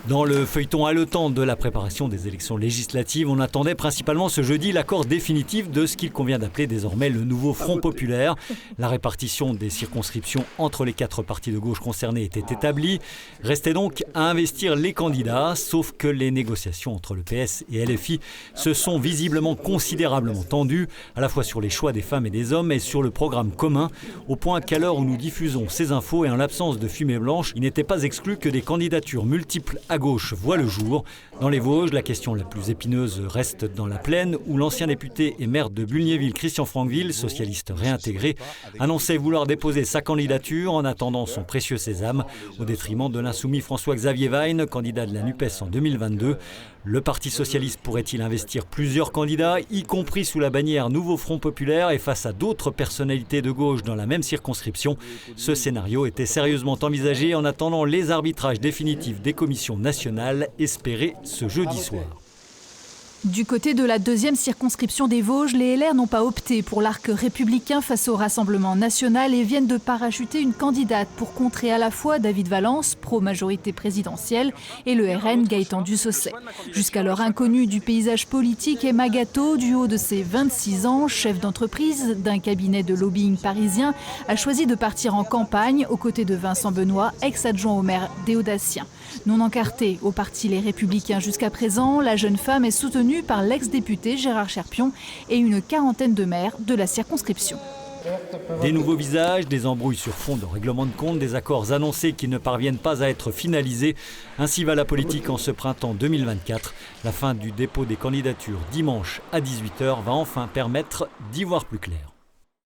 Dans le feuilleton haletant de la préparation des élections législatives, on attendait principalement ce jeudi l'accord définitif de ce qu'il convient d'appeler désormais le nouveau Front populaire. La répartition des circonscriptions entre les 4 partis de gauche concernés était établie. Restait donc à investir les candidats, sauf que les négociations entre le PS et LFI se sont visiblement considérablement tendues, à la fois sur les choix des femmes et des hommes et sur le programme commun, au point qu'à l'heure où nous diffusons ces infos et en l'absence de fumée blanche, il n'était pas exclu que des candidatures multiples à gauche voit le jour. Dans les Vosges, la question la plus épineuse reste dans la Plaine, où l'ancien député et maire de Bulgnéville, Christian Franqueville, socialiste réintégré, annonçait vouloir déposer sa candidature en attendant son précieux sésame, au détriment de l'insoumis François-Xavier Wein, candidat de la NUPES en 2022. Le Parti socialiste pourrait-il investir plusieurs candidats, y compris sous la bannière Nouveau Front populaire et face à d'autres personnalités de gauche dans la même circonscription? Ce scénario était sérieusement envisagé en attendant les arbitrages définitifs des commissions nationales espérés ce jeudi soir. Du côté de la deuxième circonscription des Vosges, les LR n'ont pas opté pour l'arc républicain face au Rassemblement national et viennent de parachuter une candidate pour contrer à la fois David Valence, pro-majorité présidentielle, et le RN Gaëtan Dussosset. Jusqu'alors inconnu du paysage politique, Emma Gatto, du haut de ses 26 ans, chef d'entreprise d'un cabinet de lobbying parisien, a choisi de partir en campagne aux côtés de Vincent Benoît, ex-adjoint au maire des Audaciens. Non encartée au parti Les Républicains jusqu'à présent, la jeune femme est soutenue par l'ex-député Gérard Cherpion et une quarantaine de maires de la circonscription. Des nouveaux visages, des embrouilles sur fond de règlement de compte, des accords annoncés qui ne parviennent pas à être finalisés. Ainsi va la politique en ce printemps 2024. La fin du dépôt des candidatures dimanche à 18h va enfin permettre d'y voir plus clair.